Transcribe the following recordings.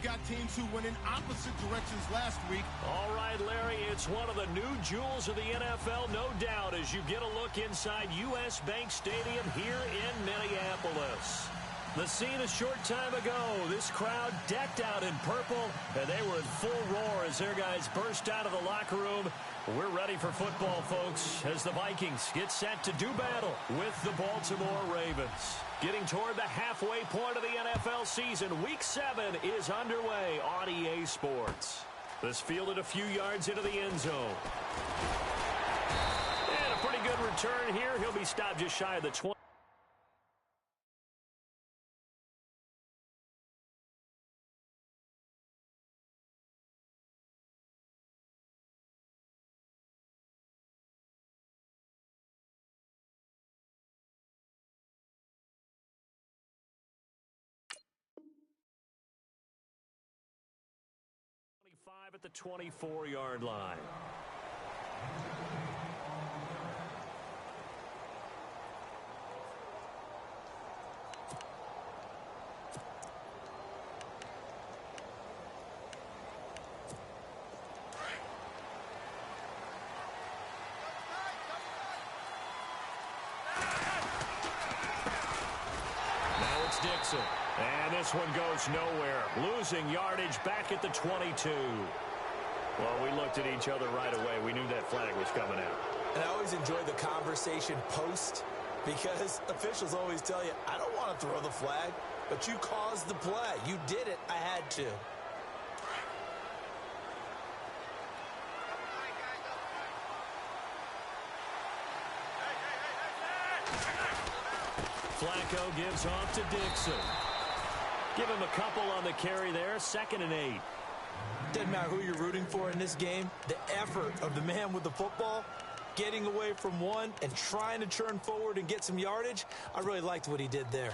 we've got teams who went in opposite directions last week. All right, Larry, it's one of the new jewels of the NFL, no doubt, as you get a look inside U.S. Bank Stadium here in Minneapolis. The scene a short time ago, this crowd decked out in purple, and they were in full roar as their guys burst out of the locker room. We're ready for football, folks, as the Vikings get set to do battle with the Baltimore Ravens. Getting toward the halfway point of the NFL season, Week 7 is underway on EA Sports. This fielded a few yards into the end zone. And a pretty good return here. He'll be stopped just shy of the 20. At the 24-yard line. Now it's Dixon. And this one goes nowhere. Losing yardage back at the 22. Well, we looked at each other right away. We knew that flag was coming out. And I always enjoy the conversation post because officials always tell you, I don't want to throw the flag, but you caused the play. You did it. I had to. Flacco gives off to Dixon. Give him a couple on the carry there. 2nd and 8. Doesn't matter who you're rooting for in this game. The effort of the man with the football, getting away from one and trying to turn forward and get some yardage, I really liked what he did there.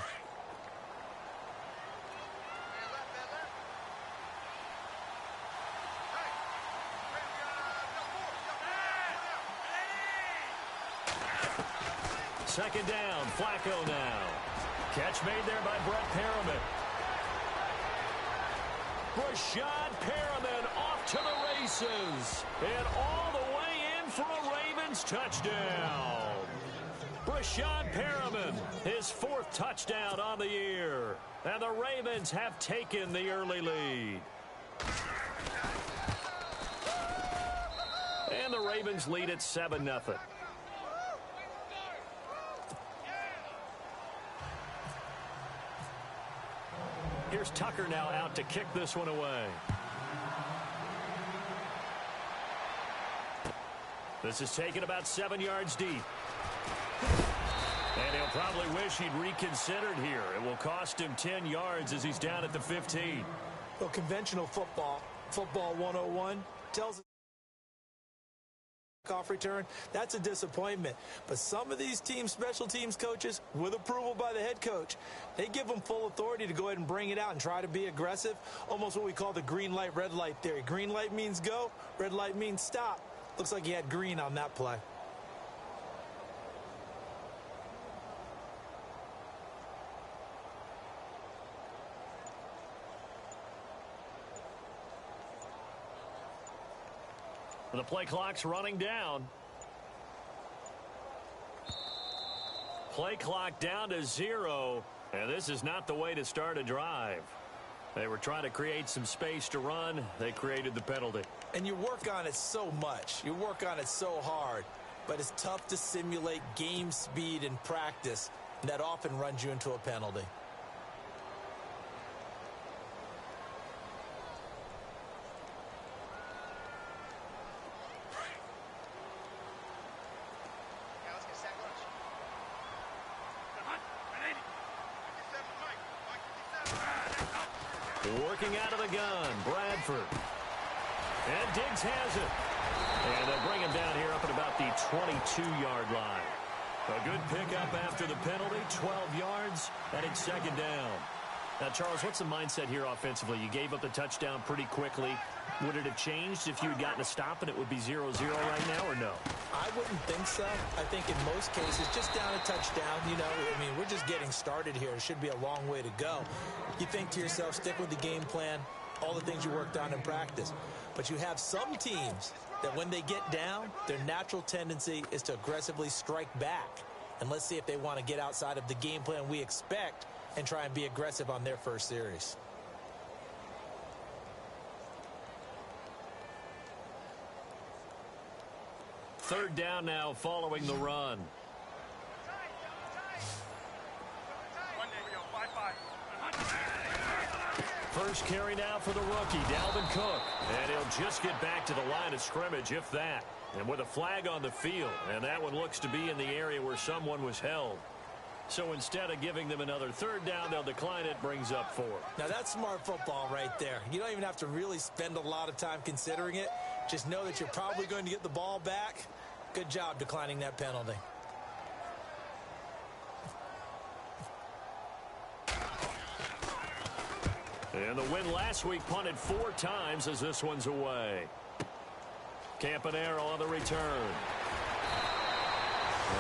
Second down, Flacco now. Catch made there by Brett Perriman. Rashad Perriman off to the races. And all the way in for a Ravens touchdown. Rashad Perriman, his 4th touchdown on the year. And the Ravens have taken the early lead. And the Ravens lead at 7-0. Here's Tucker now out to kick this one away. This is taken about 7 yards deep. And he'll probably wish he'd reconsidered here. It will cost him 10 yards as he's down at the 15. Well, conventional football 101, tells us off return, that's a disappointment. But some of these teams, special teams coaches, with approval by the head coach, they give them full authority to go ahead and bring it out and try to be aggressive. Almost what we call the green light, red light theory. Green light means go, red light means stop. Looks like he had green on that play. The play clock's running down. Play clock down to 0. And this is not the way to start a drive. They were trying to create some space to run. They created the penalty. And you work on it so much. You work on it so hard. But it's tough to simulate game speed in practice. And that often runs you into a penalty. Working out of the gun, Bradford. And Diggs has it. And they'll bring him down here up at about the 22-yard line. A good pickup after the penalty, 12 yards, and it's 2nd down. Now, Charles, what's the mindset here offensively? You gave up the touchdown pretty quickly. Would it have changed if you had gotten a stop and it would be 0-0 right now, or no? I wouldn't think so. I think in most cases, just down a touchdown, you know, I mean, we're just getting started here. It should be a long way to go. You think to yourself, stick with the game plan, all the things you worked on in practice. But you have some teams that when they get down, their natural tendency is to aggressively strike back. And let's see if they want to get outside of the game plan we expect and try and be aggressive on their first series. Third down now following the run. First carry now for the rookie, Dalvin Cook. And he'll just get back to the line of scrimmage, if that. And with a flag on the field, and that one looks to be in the area where someone was held. So instead of giving them another third down, they'll decline it, brings up 4. Now that's smart football right there. You don't even have to really spend a lot of time considering it. Just know that you're probably going to get the ball back. Good job declining that penalty. And the win last week punted 4 times as this one's away. Campanaro on the return.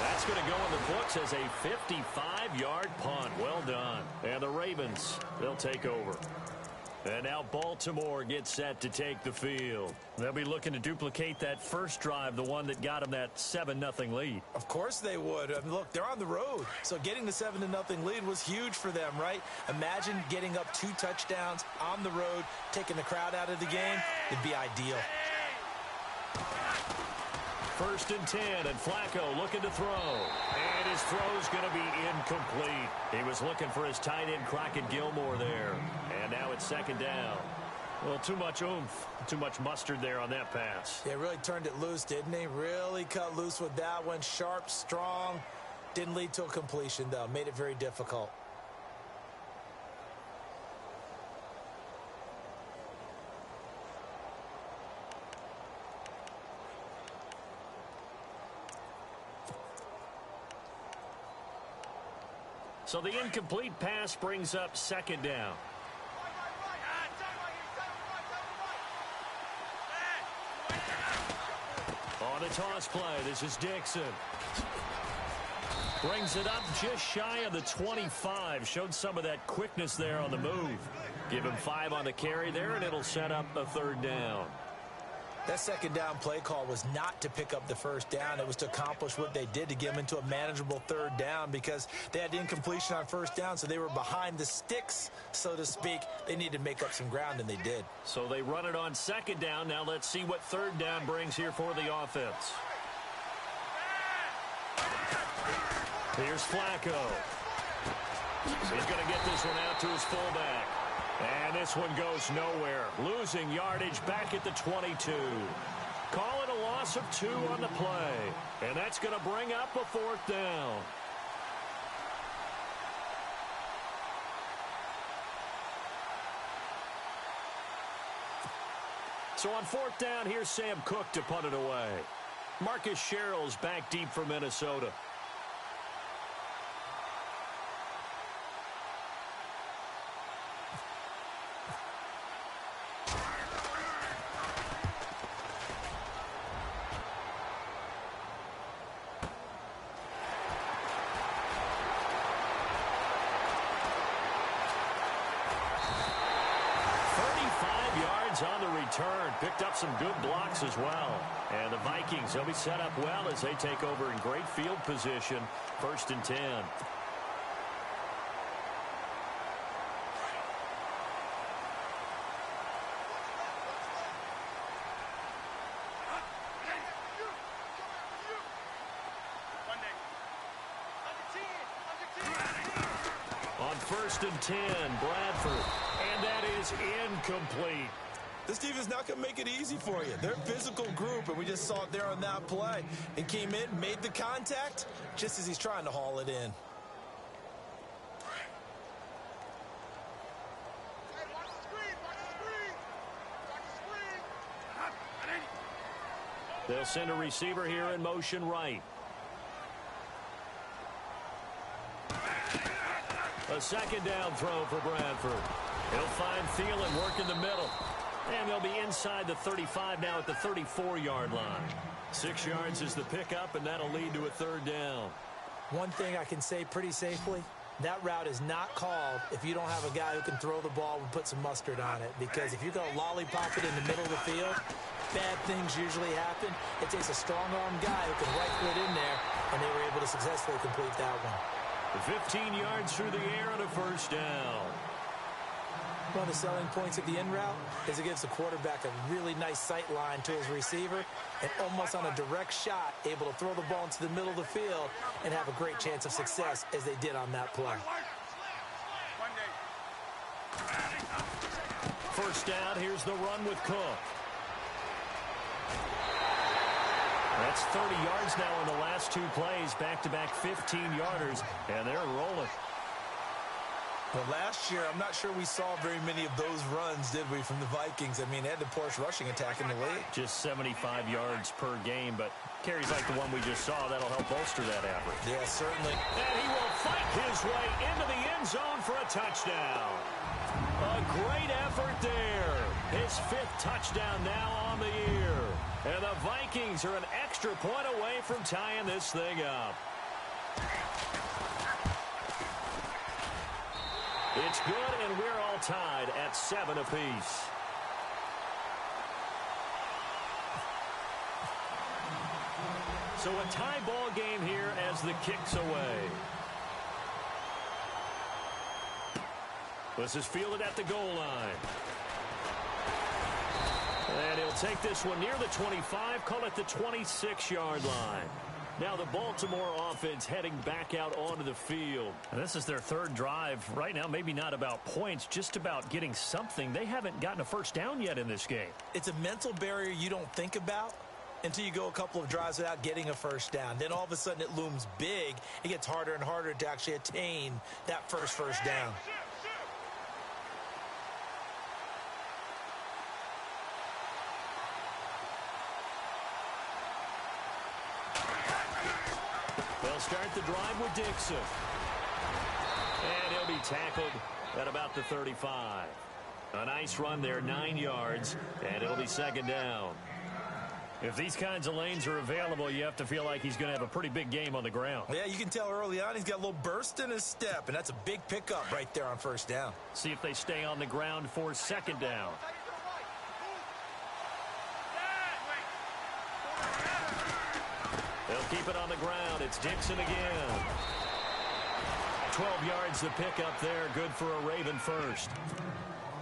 That's going to go in the books as a 55-yard punt. Well done. And the Ravens, they'll take over. And now Baltimore gets set to take the field. They'll be looking to duplicate that first drive, the one that got them that 7-0 lead. Of course they would. I mean, look, they're on the road. So getting the 7-0 lead was huge for them, right? Imagine getting up 2 touchdowns on the road, taking the crowd out of the game. It'd be ideal. First and 10, and Flacco looking to throw. And his throw's going to be incomplete. He was looking for his tight end, Crockett Gilmore, there. And now it's second down. Well, too much oomph, too much mustard there on that pass. Yeah, really turned it loose, didn't he? Really cut loose with that one. Sharp, strong. Didn't lead to a completion, though. Made it very difficult. So the incomplete pass brings up second down. On the toss play, this is Dixon. Brings it up just shy of the 25. Showed some of that quickness there on the move. Give him 5 on the carry there, and it'll set up a third down. That second down play call was not to pick up the first down. It was to accomplish what they did, to get them into a manageable third down, because they had incompletion on first down, so they were behind the sticks, so to speak. They needed to make up some ground, and they did. So they run it on second down. Now let's see what third down brings here for the offense. Here's Flacco. He's going to get this one out to his fullback. And this one goes nowhere. Losing yardage back at the 22. Call it a loss of 2 on the play. And that's going to bring up a fourth down. So on fourth down, here's Sam Cook to punt it away. Marcus Sherrill's back deep for Minnesota. On the return, picked up some good blocks as well. And the Vikings, they'll be set up well as they take over in great field position. First and 10. On first and 10, Bradford. And that is incomplete. This team is not going to make it easy for you. They're a physical group, and we just saw it there on that play. He came in, made the contact, just as he's trying to haul it in. They'll send a receiver here in motion right. A second down throw for Bradford. He'll find Thielen work in the middle. And they'll be inside the 35 now at the 34-yard line. 6 yards is the pickup, and that'll lead to a third down. One thing I can say pretty safely, That route is not called if you don't have a guy who can throw the ball and put some mustard on it. Because if you're going to lollipop it in the middle of the field, bad things usually happen. It takes a strong-arm guy who can rifle it in there, and they were able to successfully complete that one. 15 yards through the air and a first down. One of the selling points of the in route is it gives the quarterback a really nice sight line to his receiver and almost on a direct shot able to throw the ball into the middle of the field and have a great chance of success as they did on that play. First down, here's the run with Cook. That's 30 yards now in the last two plays, back-to-back 15-yarders, and they're rolling. Well, last year, I'm not sure we saw very many of those runs, did we, from the Vikings? I mean, they had the poorest rushing attack in the league. Just 75 yards per game, but carries like the one we just saw, that'll help bolster that average. Yeah, certainly. And he will fight his way into the end zone for a touchdown. A great effort there. His 5th touchdown now on the year. And the Vikings are an extra point away from tying this thing up. It's good, and we're all tied at 7 apiece. So a tie ball game here as the kick's away. This is fielded at the goal line. And he'll take this one near the 25, call it the 26-yard line. Now the Baltimore offense heading back out onto the field. And this is their 3rd drive. Right now, maybe not about points, just about getting something. They haven't gotten a first down yet in this game. It's a mental barrier you don't think about until you go a couple of drives without getting a first down. Then all of a sudden it looms big. It gets harder and harder to actually attain that first down. They'll start the drive with Dixon. And he'll be tackled at about the 35. A nice run there, 9 yards, and it'll be 2nd down. If these kinds of lanes are available, you have to feel like he's going to have a pretty big game on the ground. Yeah, you can tell early on he's got a little burst in his step, and that's a big pickup right there on first down. See if they stay on the ground for 2nd down. They'll keep it on the ground. It's Dixon again. 12 yards to pick up there. Good for a Raven first.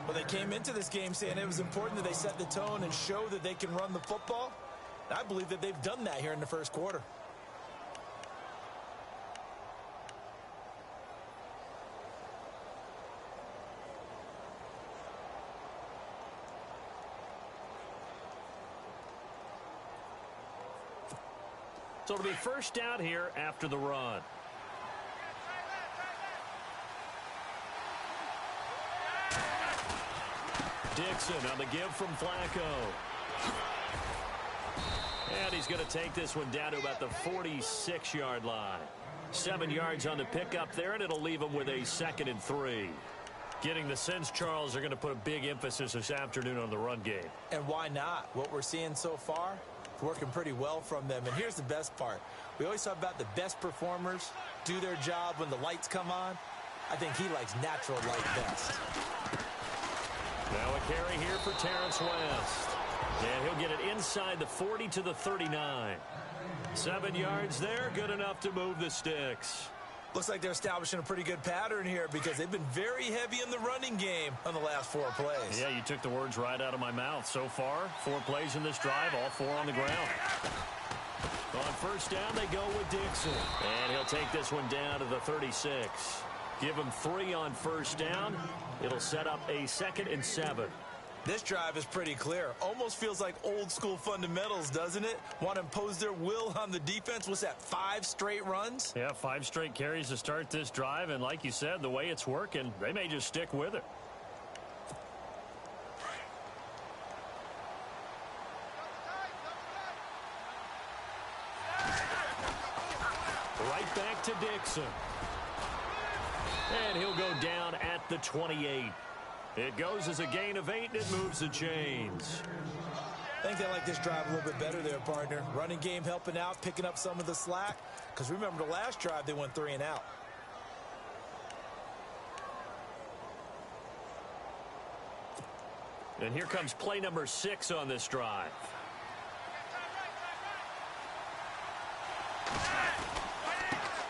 Well, they came into this game saying it was important that they set the tone and show that they can run the football. I believe that they've done that here in the first quarter. So it'll be first down here after the run. Dixon on the give from Flacco. And he's going to take this one down to about the 46-yard line. 7 yards on the pickup there, and it'll leave him with a 2nd and 3. Getting the sense, Charles, are going to put a big emphasis this afternoon on the run game. And why not? What we're seeing so far, working pretty well from them. And here's the best part. We always talk about the best performers do their job when the lights come on. I think he likes natural light best. Now a carry here for Terrence West. And he'll get it inside the 40 to the 39. 7 yards there, good enough to move the sticks. Looks like they're establishing a pretty good pattern here because they've been very heavy in the running game on the last 4 plays. Yeah, you took the words right out of my mouth. So far, 4 plays in this drive, all 4 on the ground. On first down, they go with Dixon. And he'll take this one down to the 36. Give him 3 on first down. It'll set up a 2nd and 7. This drive is pretty clear. Almost feels like old school fundamentals, doesn't it? Want to impose their will on the defense. What's that, 5 straight runs? Yeah, 5 straight carries to start this drive. And like you said, the way it's working, they may just stick with it. Right back to Dixon. And he'll go down at the 28. It goes as a gain of 8, and it moves the chains. I think they like this drive a little bit better there, partner. Running game helping out, picking up some of the slack. Because remember, the last drive, they went 3 and out. And here comes play number 6 on this drive.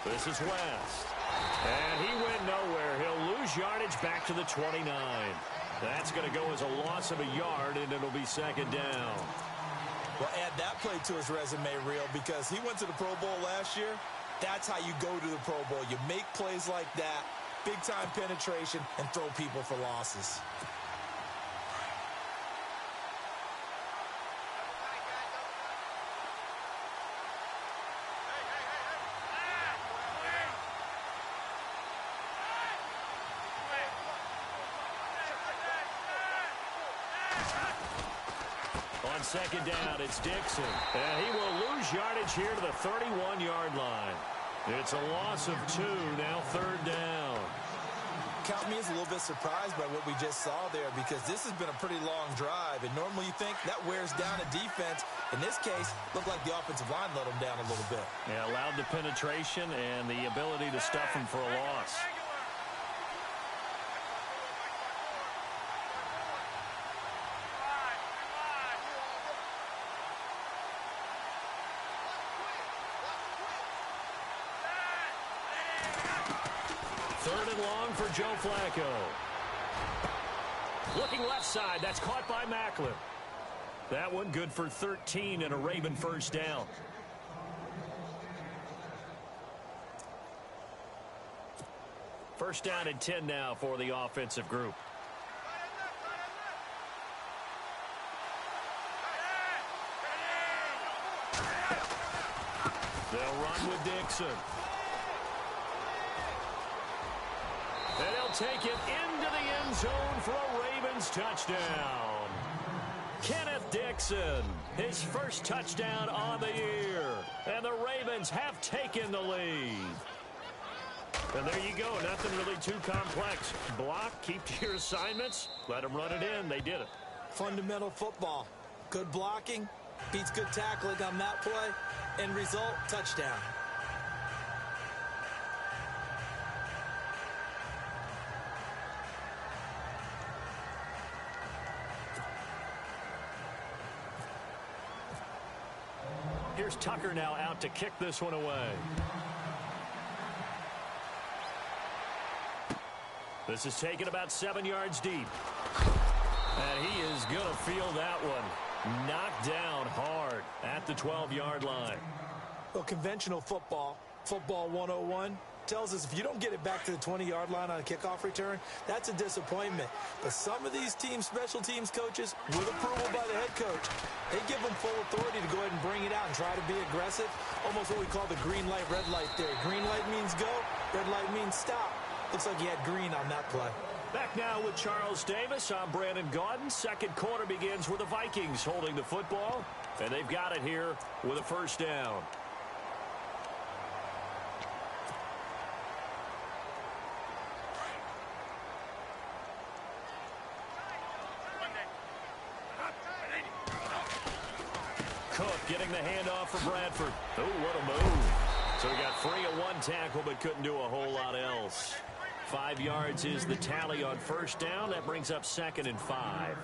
This is West. And he went nowhere. He'll lose yardage back to the 29. That's going to go as a loss of a yard, and it'll be second down. Well, add that play to his resume reel because he went to the Pro Bowl last year. That's how you go to the Pro Bowl. You make plays like that, big-time penetration, and throw people for losses. On second down, it's Dixon. And he will lose yardage here to the 31-yard line. It's a loss of 2, now third down. Count me as a little bit surprised by what we just saw there because this has been a pretty long drive. And normally you think that wears down a defense. In this case, looked like the offensive line let them down a little bit. Yeah, allowed the penetration and the ability to stuff him for a loss. Third and long for Joe Flacco. Looking left side. That's caught by Macklin. That one good for 13 and a Raven first down. First down and 10 now for the offensive group. They'll run with Dixon. And he'll take it into the end zone for a Ravens touchdown. Kenneth Dixon, his first touchdown on the year. And the Ravens have taken the lead. And there you go, nothing really too complex. Block, keep to your assignments, let them run it in. They did it. Fundamental football. Good blocking, beats good tackling on that play. End result, touchdown. Here's Tucker now out to kick this one away. This is taken about 7 yards deep. And he is going to feel that one. Knocked down hard at the 12-yard line. Well, conventional football, football 101, tells us if you don't get it back to the 20-yard line on a kickoff return, that's a disappointment. But some of these special teams coaches, with approval by the head coach, they give them full authority to go ahead and bring it out and try to be aggressive. Almost what we call the green light, red light theory. Green light means go, red light means stop. Looks like he had green on that play. Back now with Charles Davis. I'm Brandon Gaudin. Second quarter begins with the Vikings holding the football. And they've got it here with a first down. Cook getting the handoff for Bradford. Oh, what a move. So he got free of one tackle but couldn't do a whole lot else. 5 yards is the tally on first down. That brings up 2nd and 5.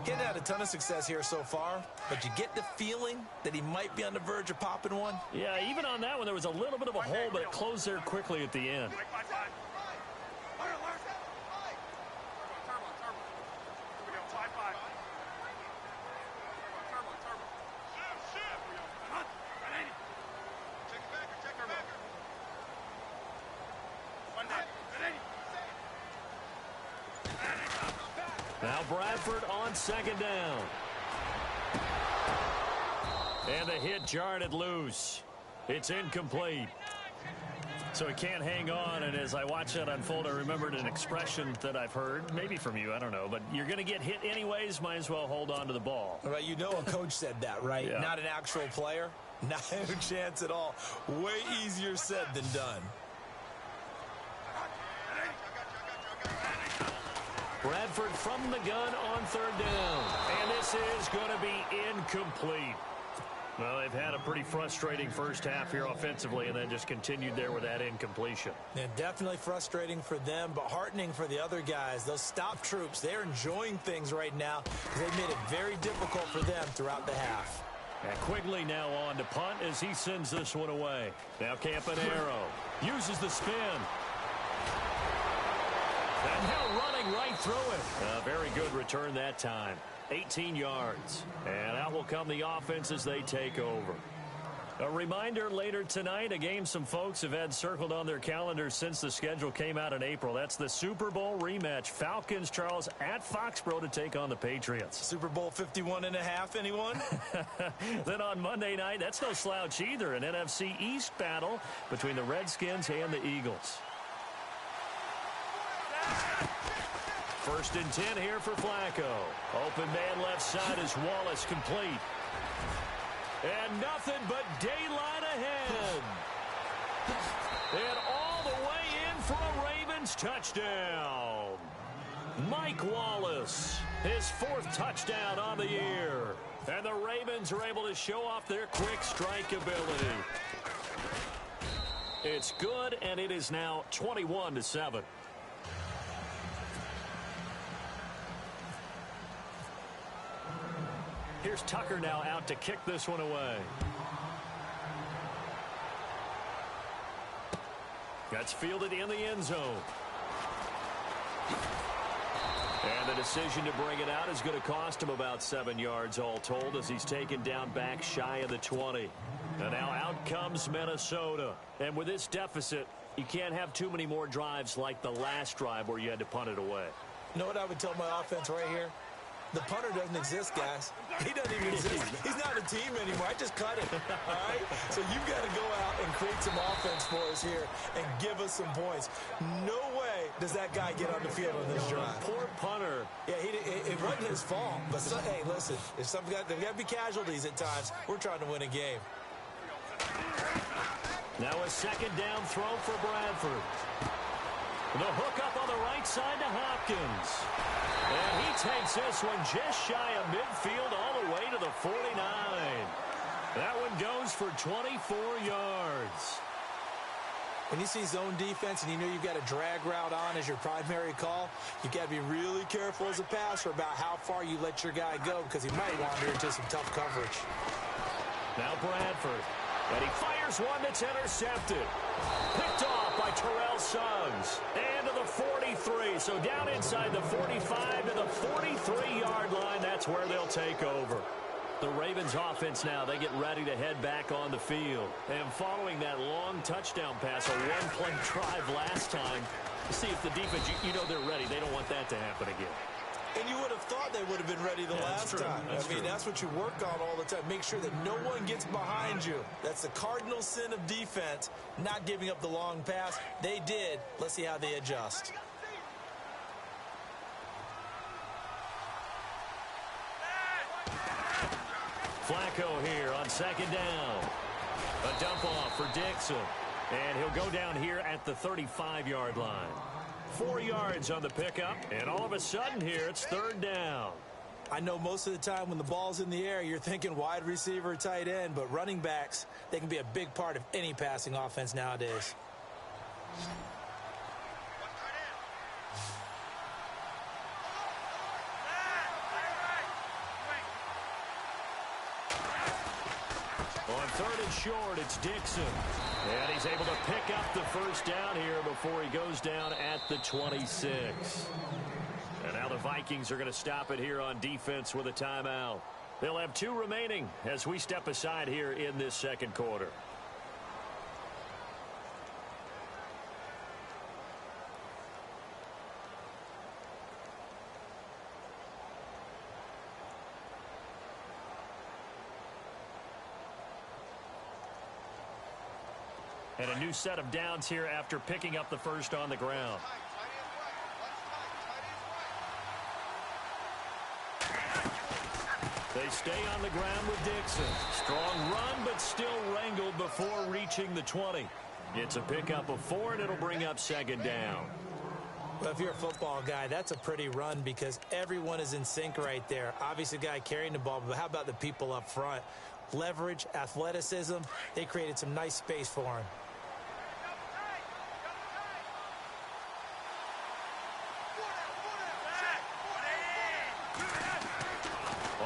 He hadn't had a ton of success here so far, but you get the feeling that he might be on the verge of popping one. Yeah, even on that one, there was a little bit of a hole, but it closed there quickly at the end. Now Bradford on second down. And the hit jarred it loose. It's incomplete. So he can't hang on, and as I watch that unfold, I remembered an expression that I've heard, maybe from you, I don't know, but you're going to get hit anyways, might as well hold on to the ball. Right, you know a coach said that, right? Yeah. Not an actual player. Not a chance at all. Way easier said than done. Bradford from the gun on third down. And this is going to be incomplete. Well, they've had a pretty frustrating first half here offensively and then just continued there with that incompletion. Yeah, definitely frustrating for them, but heartening for the other guys. Those stop troops, they're enjoying things right now because they've made it very difficult for them throughout the half. And Quigley now on to punt as he sends this one away. Now Campanaro uses the spin. And now running right through it. A very good return that time. 18 yards. And out will come the offense as they take over. A reminder later tonight, a game some folks have had circled on their calendars since the schedule came out in April. That's the Super Bowl rematch. Falcons, Charles, at Foxborough to take on the Patriots. Super Bowl 51.5, anyone? Then on Monday night, that's no slouch either. An NFC East battle between the Redskins and the Eagles. First and 10 here for Flacco. Open man left side is Wallace, complete. And nothing but daylight ahead. And all the way in for a Ravens touchdown. Mike Wallace, his 4th touchdown on the year. And the Ravens are able to show off their quick strike ability. It's good, and it is now 21-7. Here's Tucker now out to kick this one away. That's fielded in the end zone. And the decision to bring it out is going to cost him about 7 yards all told as he's taken down back shy of the 20. And now out comes Minnesota. And with this deficit, you can't have too many more drives like the last drive where you had to punt it away. You know what I would tell my offense right here? The punter doesn't exist, guys. He doesn't even exist. He's not a team anymore. I just cut it, all right? So you've got to go out and create some offense for us here and give us some points. No way does that guy get on the field on this drive. Poor punter. Yeah, it wasn't his fault. But, hey, listen, there's got to be casualties at times. We're trying to win a game. Now a second down throw for Bradford. The hook up on the right side to Hopkins. And he takes this one just shy of midfield all the way to the 49. That one goes for 24 yards. When you see zone defense and you know you've got a drag route on as your primary call, you've got to be really careful as a passer about how far you let your guy go because he might wander into some tough coverage. Now Bradford. And he fires one that's intercepted. Picked off by Terrell Suggs. And to the 43. So down inside the 45 to the 43-yard line. That's where they'll take over. The Ravens offense now, they get ready to head back on the field. And following that long touchdown pass, a one-play drive last time, see if the defense, you know they're ready. They don't want that to happen again. And you would have thought they would have been ready the last time. I mean, that's what you work on all the time. Make sure that no one gets behind you. That's the cardinal sin of defense, not giving up the long pass. They did. Let's see how they adjust. Flacco here on second down. A dump off for Dixon. And he'll go down here at the 35-yard line. 4 yards on the pickup, and all of a sudden here, it's third down. I know most of the time when the ball's in the air, you're thinking wide receiver, tight end, but running backs, they can be a big part of any passing offense nowadays. On third and short, it's Dixon. And he's able to pick up the first down here before he goes down at the 26. And now the Vikings are going to stop it here on defense with a timeout. They'll have 2 remaining as we step aside here in this second quarter. And a new set of downs here after picking up the first on the ground. They stay on the ground with Dixon. Strong run, but still wrangled before reaching the 20. It's a pickup of 4, and it'll bring up second down. Well, if you're a football guy, that's a pretty run because everyone is in sync right there. Obviously, the guy carrying the ball, but how about the people up front? leverage, athleticism. They created some nice space for him.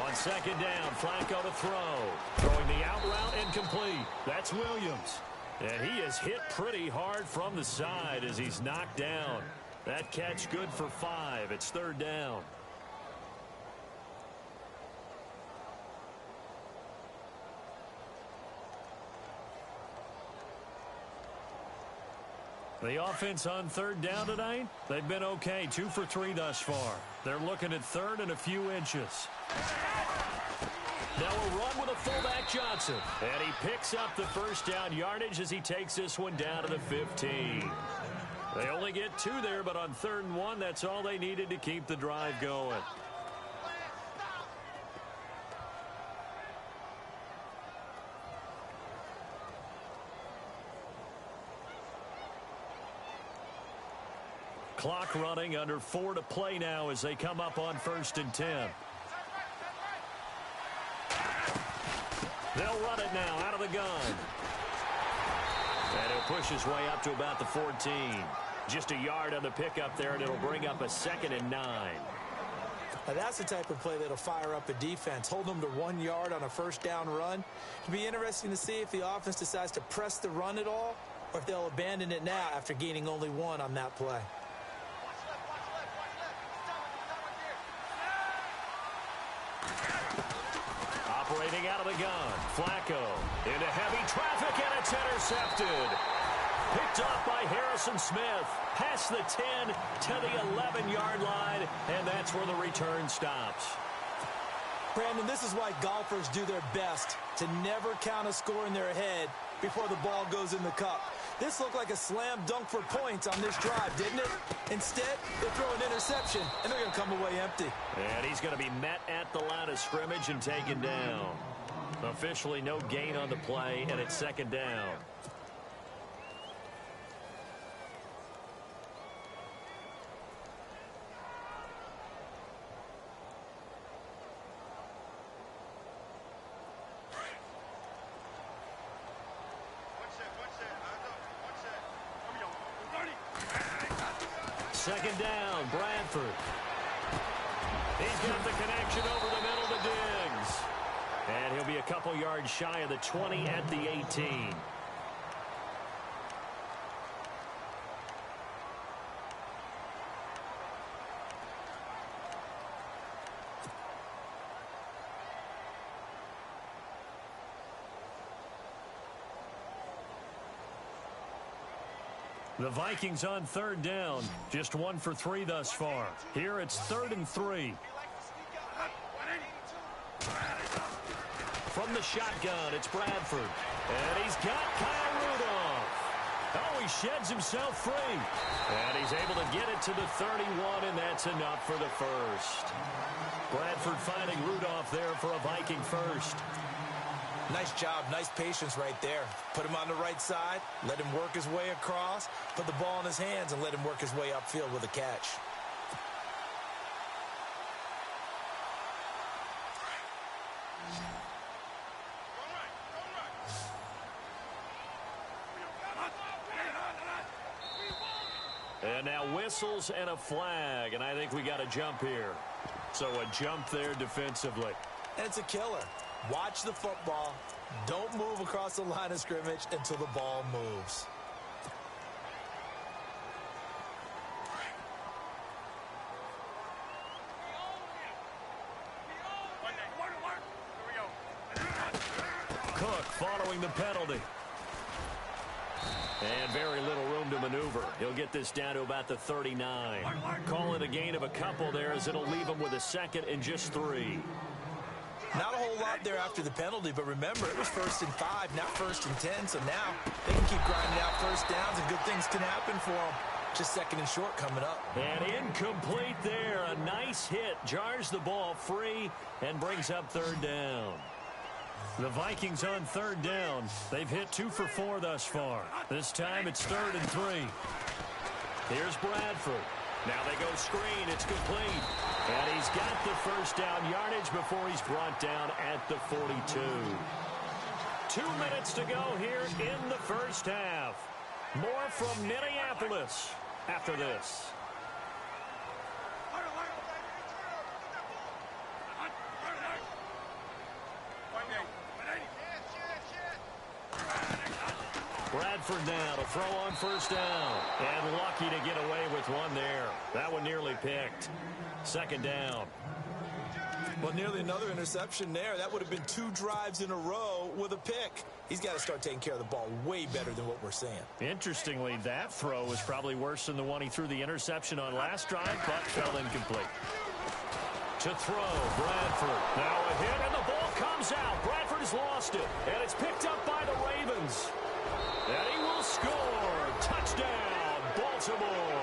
On second down, Flacco to throw. Throwing the out route incomplete. That's Williams. And he is hit pretty hard from the side as he's knocked down. That catch good for 5. It's third down. The offense on third down tonight, they've been okay. 2 for 3 thus far. They're looking at third and a few inches. Now a run with a fullback Johnson. And he picks up the first down yardage as he takes this one down to the 15. They only get 2 there, but on 3rd and 1, that's all they needed to keep the drive going. Clock running, under 4 to play now as they come up on 1st and 10. They'll run it now out of the gun. And he'll push his way up to about the 14. Just a yard on the pickup there, and it'll bring up a 2nd and 9. Now that's the type of play that'll fire up a defense. Hold them to 1 yard on a first down run. It'll be interesting to see if the offense decides to press the run at all, or if they'll abandon it now after gaining only 1 on that play. Operating out of the gun, Flacco into heavy traffic, and it's intercepted. Picked off by Harrison Smith, past the 10 to the 11-yard line, and that's where the return stops. Brandon, this is why golfers do their best to never count a score in their head before the ball goes in the cup. This looked like a slam dunk for points on this drive, didn't it? Instead, they throw an interception, and they're going to come away empty. And he's going to be met at the line of scrimmage and taken down. Officially no gain on the play, and it's 2nd down. Second down, Bradford. He's got the connection over the middle to Diggs. And he'll be a couple yards shy of the 20 at the 18. The Vikings on 3rd down, just 1 for 3 thus far. Here it's 3rd and 3. From the shotgun, it's Bradford. And he's got Kyle Rudolph. Oh, he sheds himself free. And he's able to get it to the 31, and that's enough for the first. Bradford finding Rudolph there for a Viking first. Nice job, nice patience right there. Put him on the right side, let him work his way across, put the ball in his hands, and let him work his way upfield with a catch. And now whistles and a flag, and I think we got a jump here. So a jump there defensively. And it's a killer. Watch the football. Don't move across the line of scrimmage until the ball moves. Cook following the penalty. And very little room to maneuver. He'll get this down to about the 39. Call it a gain of a couple there as it'll leave him with a 2nd and just 3. Not a whole lot there after the penalty, but remember, it was 1st and 5, not 1st and 10, so now they can keep grinding out first downs and good things can happen for them. Just 2nd and short coming up. And incomplete there. A nice hit. Jars the ball free and brings up 3rd down. The Vikings on 3rd down. They've hit 2 for 4 thus far. This time it's 3rd and 3. Here's Bradford. Now they go screen. It's complete. And he's got the first down yardage before he's brought down at the 42. 2 minutes to go here in the first half. More from Minneapolis after this. Bradford now to throw on first down. And lucky to get away with one there. That one nearly picked. Second down. Well, nearly another interception there. That would have been 2 drives in a row with a pick. He's got to start taking care of the ball way better than what we're seeing. Interestingly, that throw was probably worse than the one he threw the interception on last drive, but fell incomplete. To throw, Bradford. Now a hit, and the ball comes out. Bradford has lost it, and it's picked up by the Ravens. And he will score. Touchdown, Baltimore.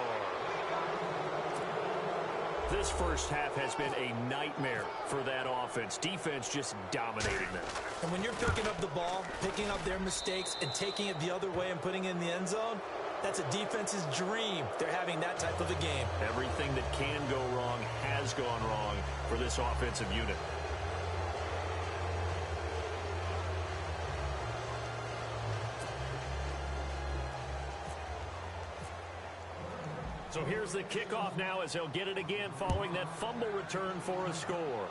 This first half has been a nightmare for that offense. Defense just dominating them. And when you're picking up the ball, picking up their mistakes, and taking it the other way and putting it in the end zone, that's a defense's dream. They're having that type of a game. Everything that can go wrong has gone wrong for this offensive unit. So here's the kickoff now as they'll get it again following that fumble return for a score.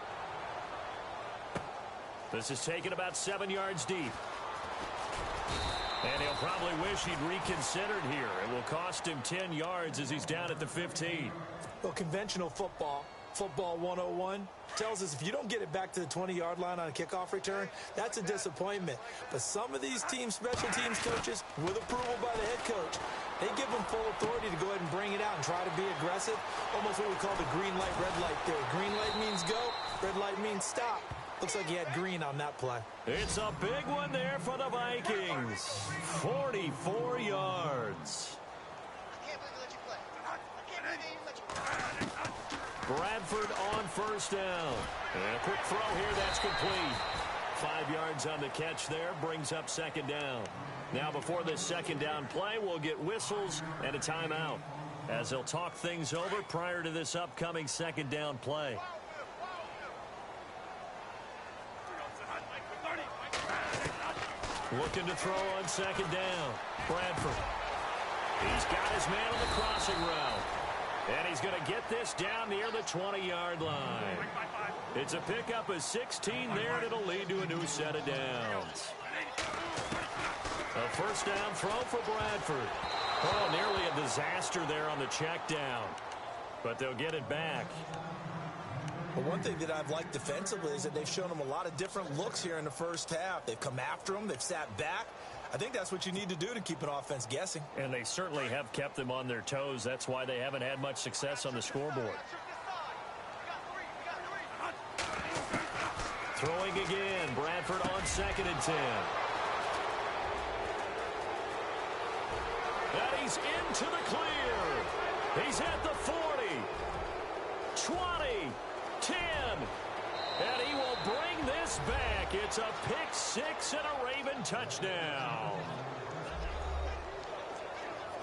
This is taken about 7 yards deep. And he'll probably wish he'd reconsidered here. It will cost him 10 yards as he's down at the 15. Well, conventional football 101, tells us if you don't get it back to the 20-yard line on a kickoff return, that's a disappointment. But some of these special teams coaches, with approval by the head coach, they give them full authority to go ahead and bring it out and try to be aggressive. Almost what we call the green light, red light theory. Green light means go, red light means stop. Looks like he had green on that play. It's a big one there for the Vikings. 44 yards. Bradford on first down. And a quick throw here, that's complete. 5 yards on the catch there, brings up second down. Now before this second down play, we'll get whistles and a timeout as they'll talk things over prior to this upcoming second down play. Looking to throw on second down. Bradford. He's got his man on the crossing route. And he's going to get this down near the 20-yard line. It's a pickup of 16 there, and it'll lead to a new set of downs. A first down throw for Bradford. Oh, nearly a disaster there on the check down. But they'll get it back. Well, one thing that I've liked defensively is that they've shown them a lot of different looks here in the first half. They've come after them. They've sat back. I think that's what you need to do to keep an offense guessing. And they certainly have kept them on their toes. That's why they haven't had much success on the scoreboard. Throwing again. Bradford on 2nd and 10. And he's into the clear. He's at the 40. 20. 10. And he will bring this back. It's a pick six and a Raven touchdown.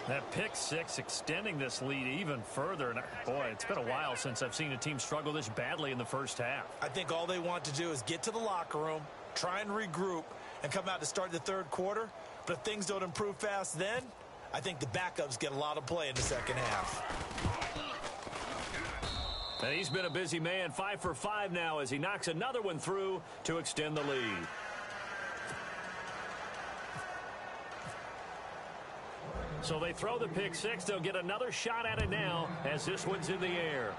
That pick six extending this lead even further. And boy, it's been a while since I've seen a team struggle this badly in the first half. I think all they want to do is get to the locker room, try and regroup, and come out to start the third quarter. But if things don't improve fast then, I think the backups get a lot of play in the second half. And he's been a busy man, 5 for 5 now as he knocks another one through to extend the lead. So they throw the pick six. They'll get another shot at it now as this one's in the air.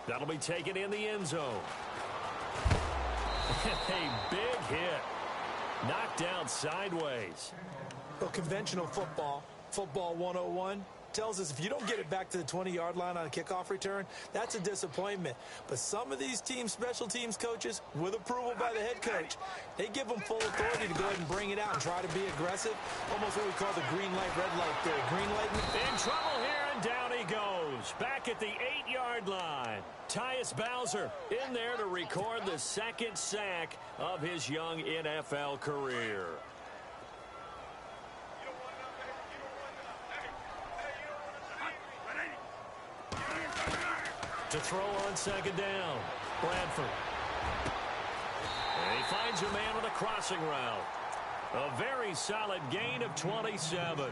That'll be taken in the end zone. A big hit. Knocked down sideways. Well, conventional football 101, tells us if you don't get it back to the 20-yard line on a kickoff return, that's a disappointment. But some of these special teams coaches, with approval by the head coach, they give them full authority to go ahead and bring it out and try to be aggressive. Almost what we call the green light, red light theory. Green light. In trouble here, and down he goes. Back at the 8-yard line. Tyus Bowser in there to record the second sack of his young NFL career. To throw on second down, Bradford. And he finds a man with a crossing route. A very solid gain of 27.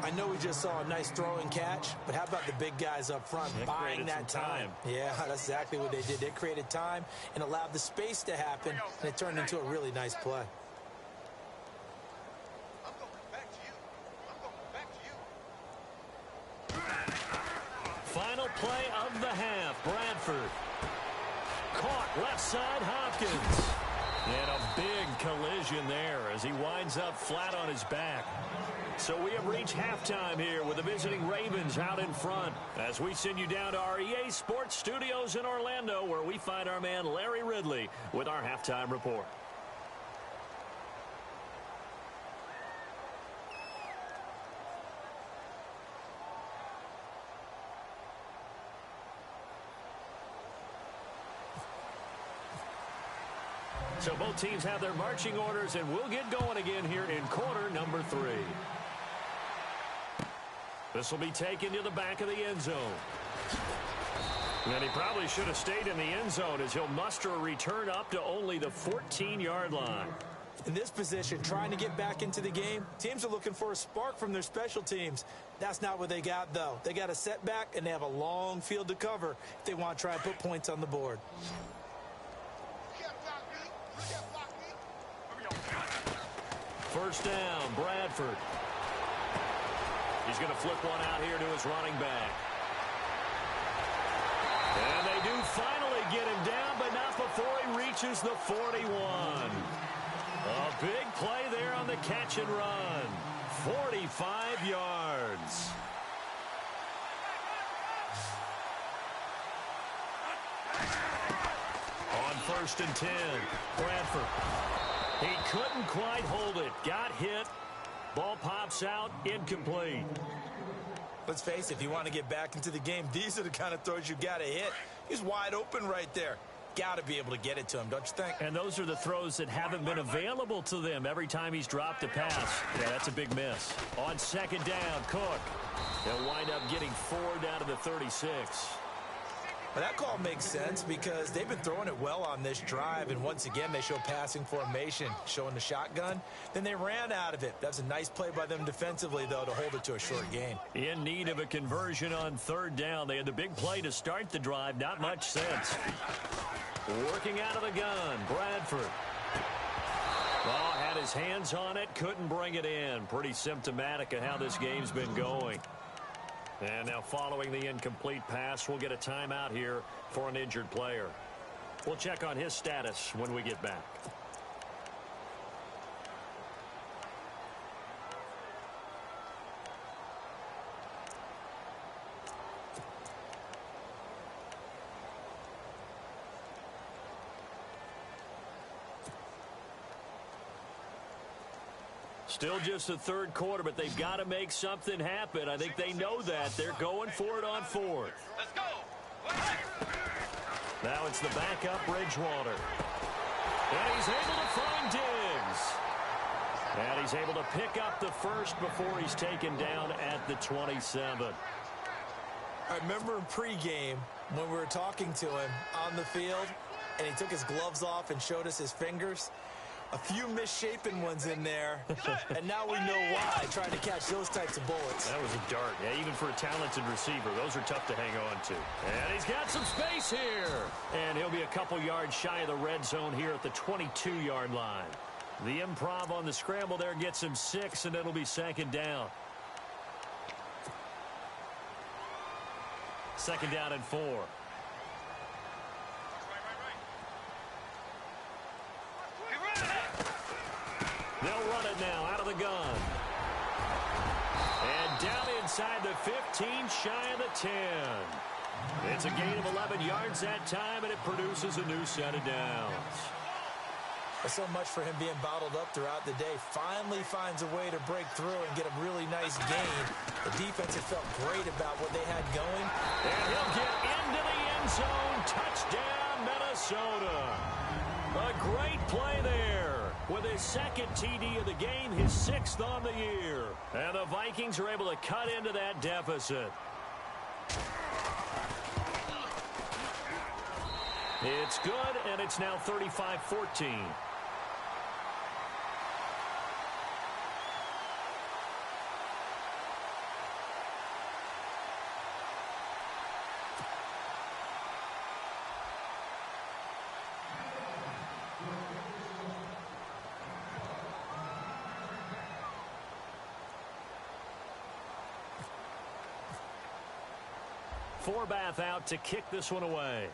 I know we just saw a nice throwing catch, but how about the big guys up front buying that time? Yeah, that's exactly what they did. They created time and allowed the space to happen, and it turned into a really nice play. Final play of the half. Bradford. Caught left side Hopkins. And a big collision there as he winds up flat on his back. So we have reached halftime here with the visiting Ravens out in front as we send you down to our EA Sports Studios in Orlando, where we find our man Larry Ridley with our halftime report. So both teams have their marching orders, and we'll get going again here in quarter number 3. This will be taken to the back of the end zone. And he probably should have stayed in the end zone as he'll muster a return up to only the 14-yard line. In this position, trying to get back into the game, teams are looking for a spark from their special teams. That's not what they got, though. They got a setback, and they have a long field to cover if they want to try and put points on the board. First down, Bradford. He's going to flip one out here to his running back. And they do finally get him down, but not before he reaches the 41. A big play there on the catch and run. 45 yards. On 1st and 10, Bradford. He couldn't quite hold it. Got hit. Ball pops out. Incomplete. Let's face it, if you want to get back into the game, these are the kind of throws you got to hit. He's wide open right there. Got to be able to get it to him, don't you think? And those are the throws that haven't been available to them every time he's dropped a pass. Yeah, that's a big miss. On 2nd down, Cook. They'll wind up getting 4 down to the 36. Well, that call makes sense because they've been throwing it well on this drive, and once again they show passing formation, showing the shotgun. Then they ran out of it. That's a nice play by them defensively, though, to hold it to a short gain. In need of a conversion on 3rd down. They had the big play to start the drive. Not much sense. Working out of the gun, Bradford. Ball had his hands on it, couldn't bring it in. Pretty symptomatic of how this game's been going. And now following the incomplete pass, we'll get a timeout here for an injured player. We'll check on his status when we get back. Still just the 3rd quarter, but they've got to make something happen. I think they know that. They're going for it on 4th. Let's go. Now it's the backup Bridgewater. And he's able to find Diggs. And he's able to pick up the first before he's taken down at the 27. I remember in pregame when we were talking to him on the field, and he took his gloves off and showed us his fingers. A few misshapen ones in there, and now we know why, trying to catch those types of bullets. That was a dart. Yeah, even for a talented receiver, those are tough to hang on to. And he's got some space here. And he'll be a couple yards shy of the red zone here at the 22-yard line. The improv on the scramble there gets him 6, and it'll be 2nd down. 2nd down and 4. They'll run it now out of the gun. And down inside the 15, shy of the 10. It's a gain of 11 yards that time, and it produces a new set of downs. So much for him being bottled up throughout the day. Finally finds a way to break through and get a really nice gain. The defense has felt great about what they had going. And he'll get into the end zone. Touchdown, Minnesota. A great play there. With his 2nd TD of the game, his 6th on the year. And the Vikings are able to cut into that deficit. It's good, and it's now 35-14. Forbath out to kick this one away.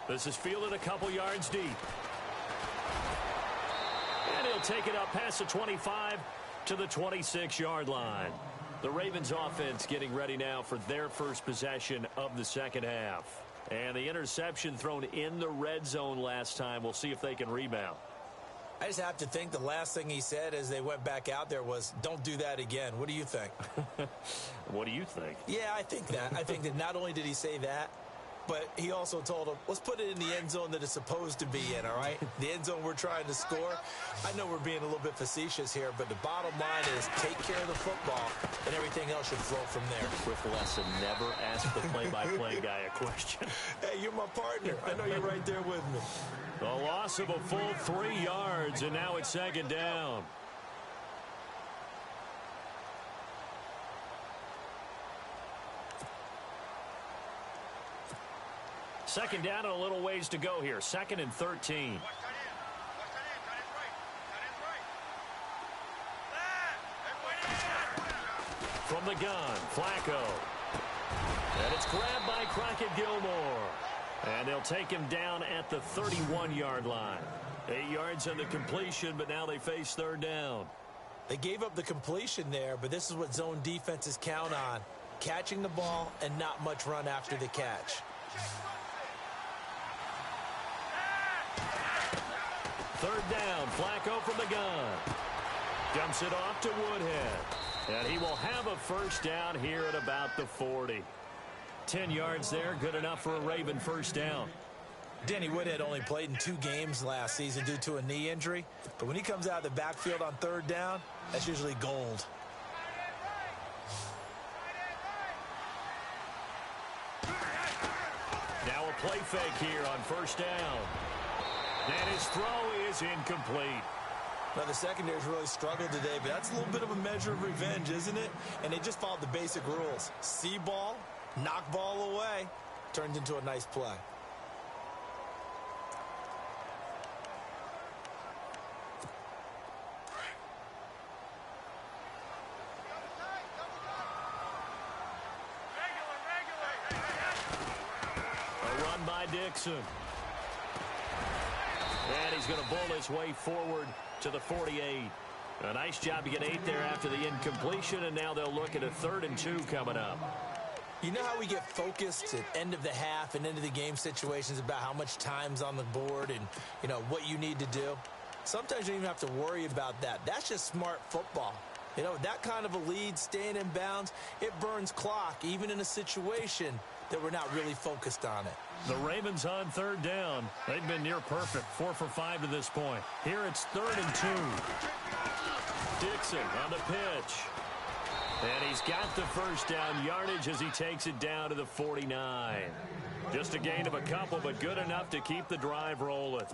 This is fielded a couple yards deep. And he'll take it up past the 25 to the 26-yard line. The Ravens offense getting ready now for their first possession of the second half. And the interception thrown in the red zone last time. We'll see if they can rebound. I just have to think the last thing he said as they went back out there was, don't do that again. What do you think? What do you think? Yeah, I think that. I think that not only did he say that, but he also told him, let's put it in the end zone that it's supposed to be in, all right? The end zone we're trying to score. I know we're being a little bit facetious here, but the bottom line is take care of the football, and everything else should flow from there. Quick lesson, never ask the play-by-play guy a question. Hey, you're my partner. I know you're right there with me. The loss of a full 3 yards, and now it's second down. Second down and a little ways to go here. 2nd and 13. From the gun, Flacco. And it's grabbed by Crockett Gilmore. And they'll take him down at the 31-yard line. 8 yards on the completion, but now they face third down. They gave up the completion there, but this is what zone defenses count on. Catching the ball and not much run after the catch. Third down, Flacco from the gun. Dumps it off to Woodhead. And he will have a first down here at about the 40. 10 yards there, good enough for a Raven first down. Danny Woodhead only played in 2 games last season due to a knee injury. But when he comes out of the backfield on third down, that's usually gold. Now a play fake here on first down. And his throw is incomplete. Now, the secondary's really struggled today, but that's a little bit of a measure of revenge, isn't it? And they just followed the basic rules. See ball, knock ball away, turned into a nice play. A run by Dixon. And he's going to bull his way forward to the 48. A nice job to get 8 there after the incompletion, and now they'll look at a 3rd and 2 coming up. You know how we get focused at end of the half and into the game situations about how much time's on the board and, you know, what you need to do? Sometimes you don't even have to worry about that. That's just smart football. You know, that kind of a lead, staying in bounds, it burns clock, even in a situation that we're not really focused on it. The Ravens on third down. They've been near perfect, 4 for 5 to this point. Here it's 3rd and 2. Dixon on the pitch. And he's got the first down yardage as he takes it down to the 49. Just a gain of a couple, but good enough to keep the drive rolling.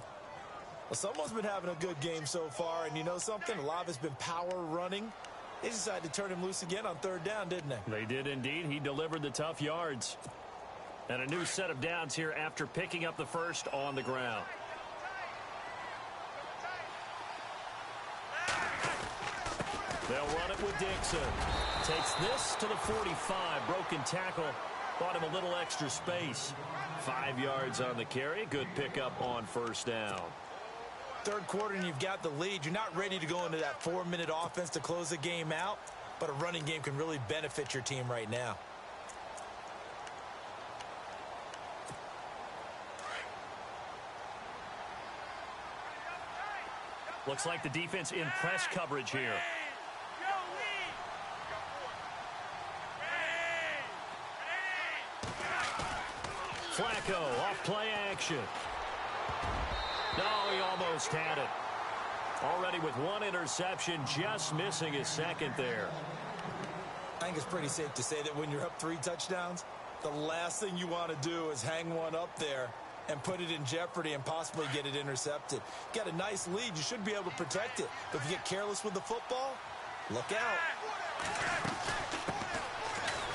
Well, someone's been having a good game so far, and you know something? A lot of it's been power running. They decided to turn him loose again on third down, didn't they? They did indeed. He delivered the tough yards. And a new set of downs here after picking up the first on the ground. They'll run it with Dixon. Takes this to the 45. Broken tackle. Bought him a little extra space. 5 yards on the carry. Good pickup on first down. Third quarter and you've got the lead. You're not ready to go into that 4-minute offense to close the game out, but a running game can really benefit your team right now. Looks like the defense in press coverage here. Flacco off play action. No, he almost had it. Already with 1 interception, just missing his 2nd there. I think it's pretty safe to say that when you're up 3 touchdowns, The last thing you want to do is hang one up there and put it in jeopardy and possibly get it intercepted. Got a nice lead. You should be able to protect it. But if you get careless with the football, look out.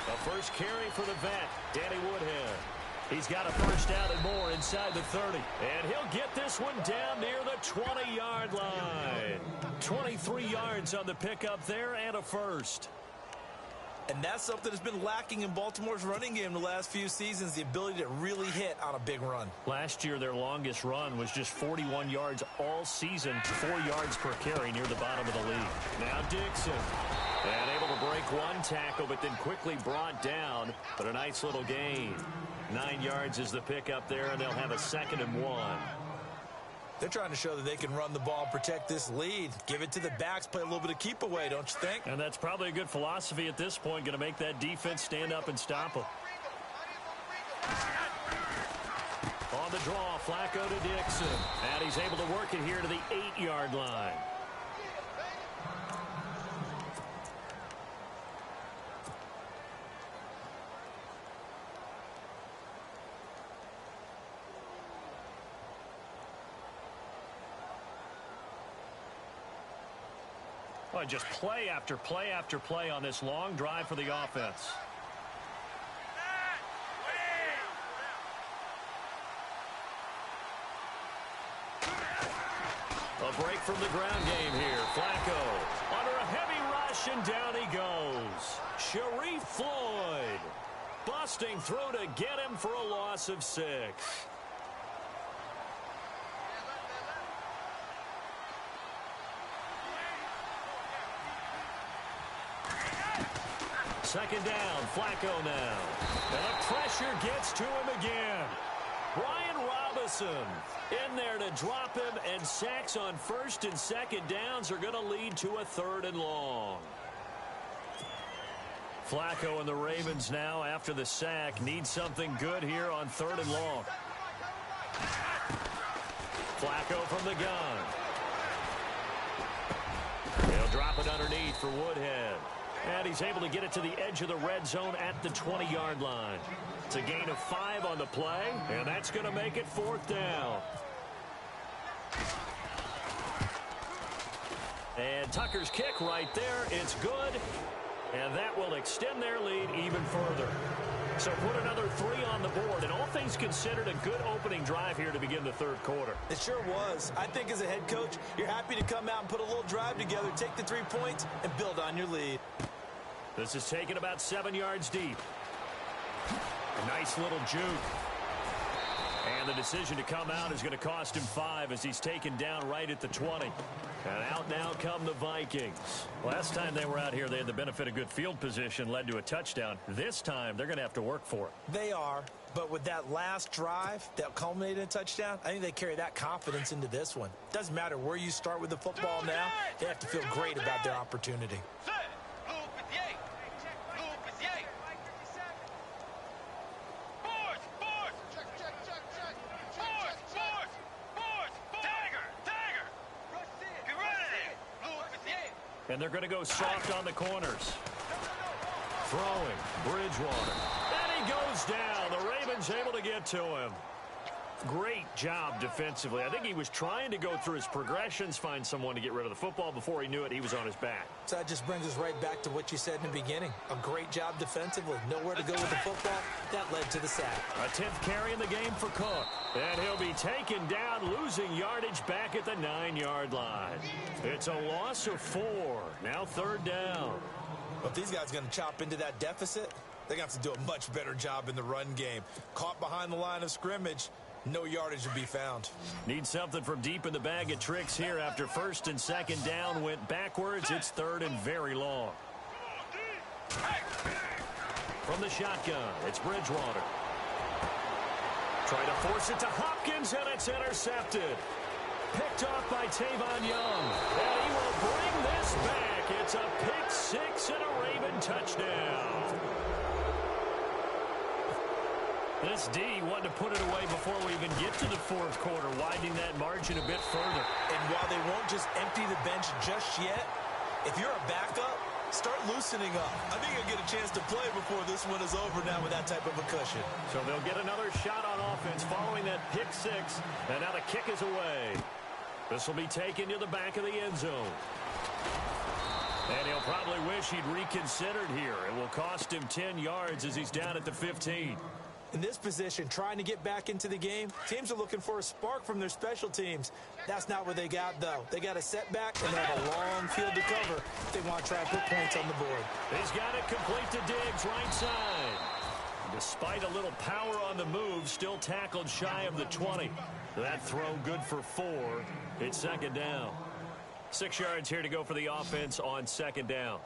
The first carry for the vet, Danny Woodhead. He's got a first down and more inside the 30. And he'll get this one down near the 20-yard line. 23 yards on the pickup there and a first. And that's something that's been lacking in Baltimore's running game the last few seasons, the ability to really hit on a big run. Last year, their longest run was just 41 yards all season, 4 yards per carry near the bottom of the league. Now Dixon. And able to break one tackle, but then quickly brought down. But a nice little gain. 9 yards is the pickup there, and they'll have a 2nd and 1. They're trying to show that they can run the ball, protect this lead. Give it to the backs, play a little bit of keep away, don't you think? And that's probably a good philosophy at this point, going to make that defense stand up and stop them. On the draw, Flacco to Dixon. And he's able to work it here to the 8-yard line. Well, just play after play after play on this long drive for the offense. A break from the ground game here. Flacco under a heavy rush, and down he goes. Sharif Floyd busting through to get him for a loss of 6. Second down, Flacco now. And the pressure gets to him again. Brian Robinson in there to drop him, and sacks on 1st and 2nd downs are going to lead to a 3rd and long. Flacco and the Ravens now, after the sack, need something good here on 3rd and long. Flacco from the gun. He'll drop it underneath for Woodhead. And he's able to get it to the edge of the red zone at the 20-yard line. It's a gain of 5 on the play, and that's going to make it 4th down. And Tucker's kick right there. It's good, and that will extend their lead even further. So put another 3 on the board, and all things considered, a good opening drive here to begin the 3rd quarter. It sure was. I think as a head coach, you're happy to come out and put a little drive together, take the 3 points, and build on your lead. This is taken about 7 yards deep. A nice little juke. And the decision to come out is going to cost him 5 as he's taken down right at the 20. And out now come the Vikings. Last time they were out here, they had the benefit of good field position, led to a touchdown. This time, they're going to have to work for it. They are, but with that last drive that culminated in a touchdown, I think they carry that confidence into this one. Doesn't matter where you start with the football now, they have to feel great about their opportunity. And they're going to go soft on the corners. Throwing, Bridgewater. And he goes down. The Ravens able to get to him. Great job defensively. I think he was trying to go through his progressions, find someone to get rid of the football. Before he knew it, he was on his back. So that just brings us right back to what you said in the beginning. A great job defensively. Nowhere to go with the football. That led to the sack. A 10th carry in the game for Cook. And he'll be taken down, losing yardage back at the 9-yard line. It's a loss of 4. Now 3rd down. But if these guys are going to chop into that deficit, they're going to have to do a much better job in the run game. Caught behind the line of scrimmage, no yardage to be found. Need something from deep in the bag of tricks here after 1st and 2nd down went backwards. It's 3rd and very long. From the shotgun, it's Bridgewater. Trying to force it to Hopkins, and it's intercepted. Picked off by Tavon Young. And he will bring this back. It's a pick 6 and a Raven touchdown. This D wanted to put it away before we even get to the 4th quarter, widening that margin a bit further. And while they won't just empty the bench just yet, if you're a backup, start loosening up. I think he'll get a chance to play before this one is over now with that type of a cushion. So they'll get another shot on offense following that pick six. And now the kick is away. This will be taken to the back of the end zone. And he'll probably wish he'd reconsidered here. It will cost him 10 yards as he's down at the 15. In this position, trying to get back into the game, teams are looking for a spark from their special teams. That's not what they got, though. They got a setback, and they have a long field to cover if they want to try and put points on the board. He's got it complete to Diggs, right side. Despite a little power on the move, still tackled shy of the 20. That throw good for 4. It's second down. 6 yards here to go for the offense on second down.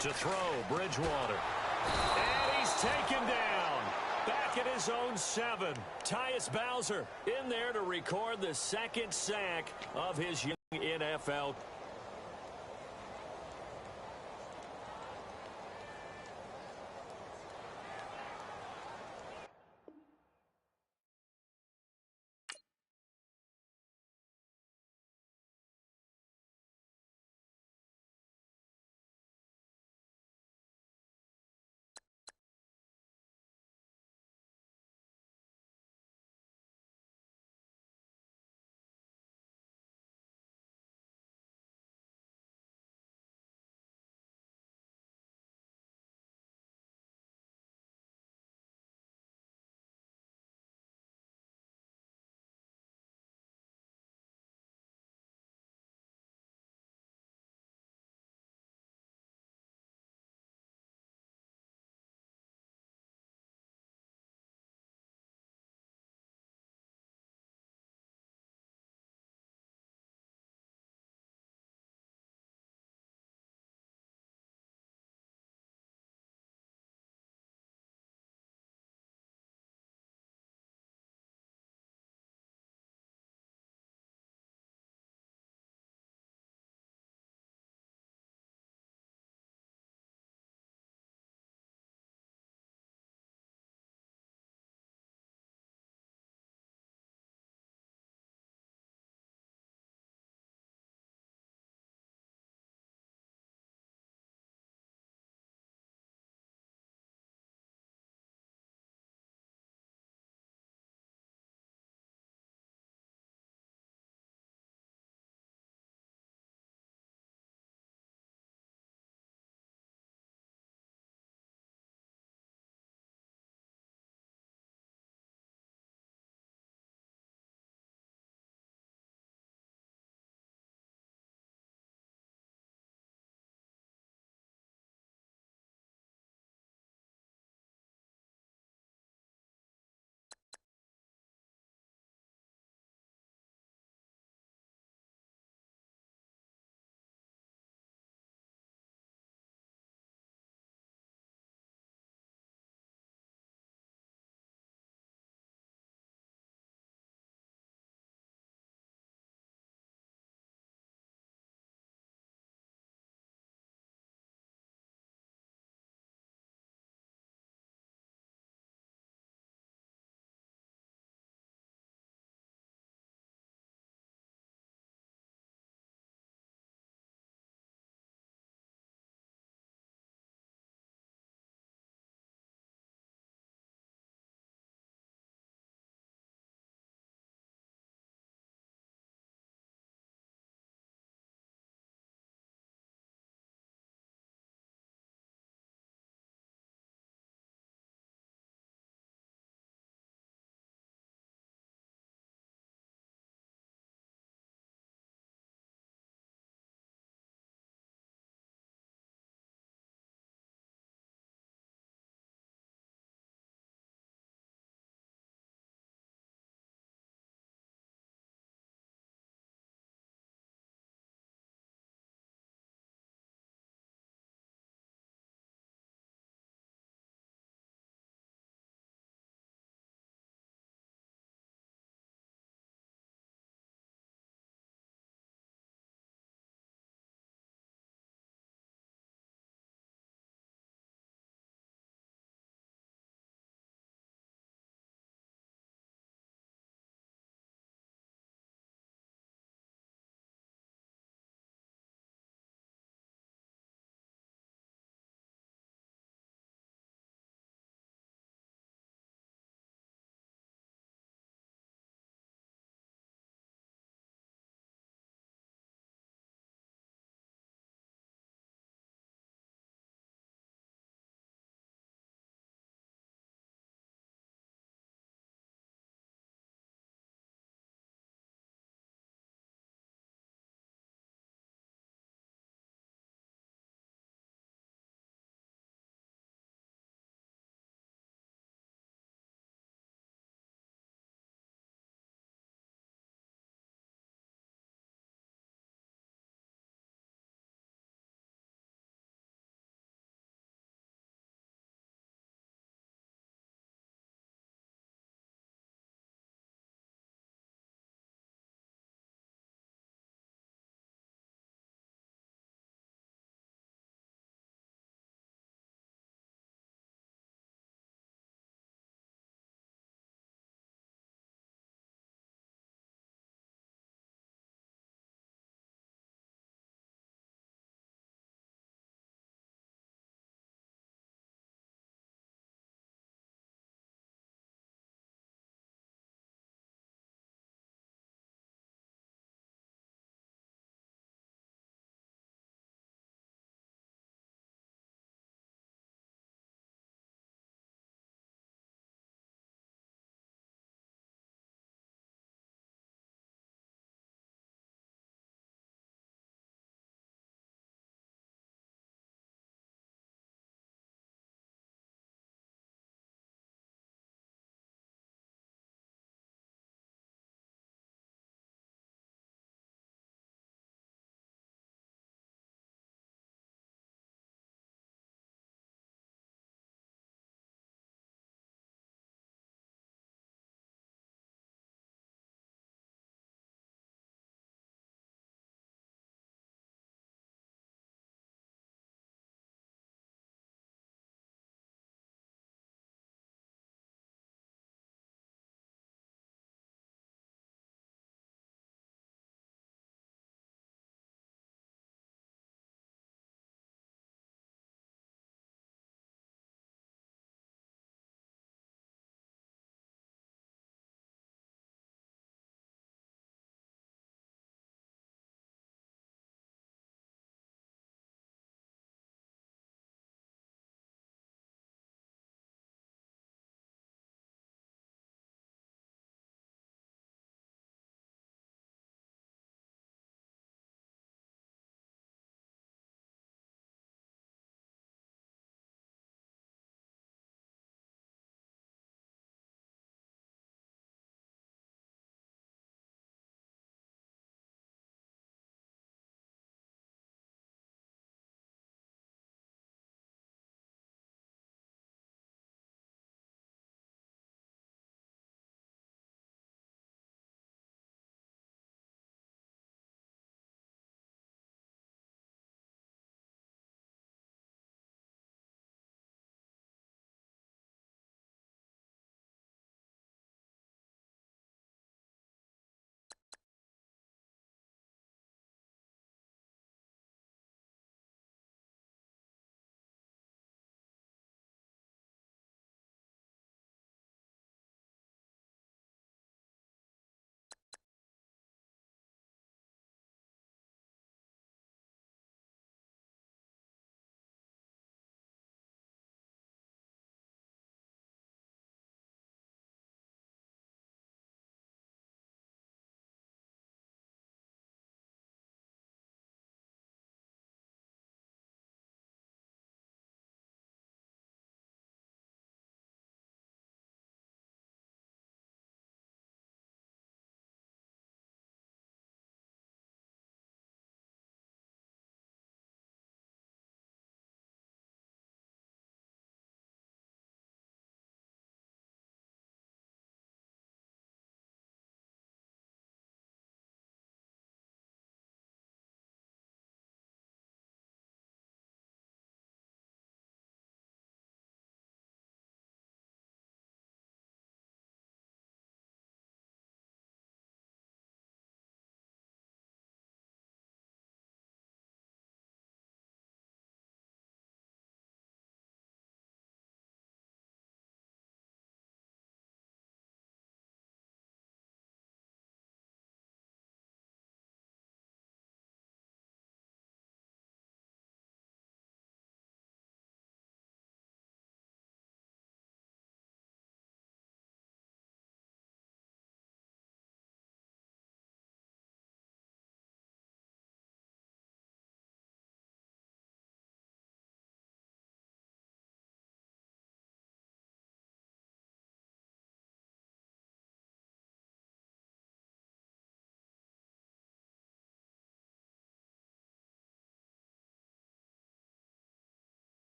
To throw, Bridgewater. And he's taken down. Back at his own 7. Tyus Bowser in there to record the second sack of his young NFL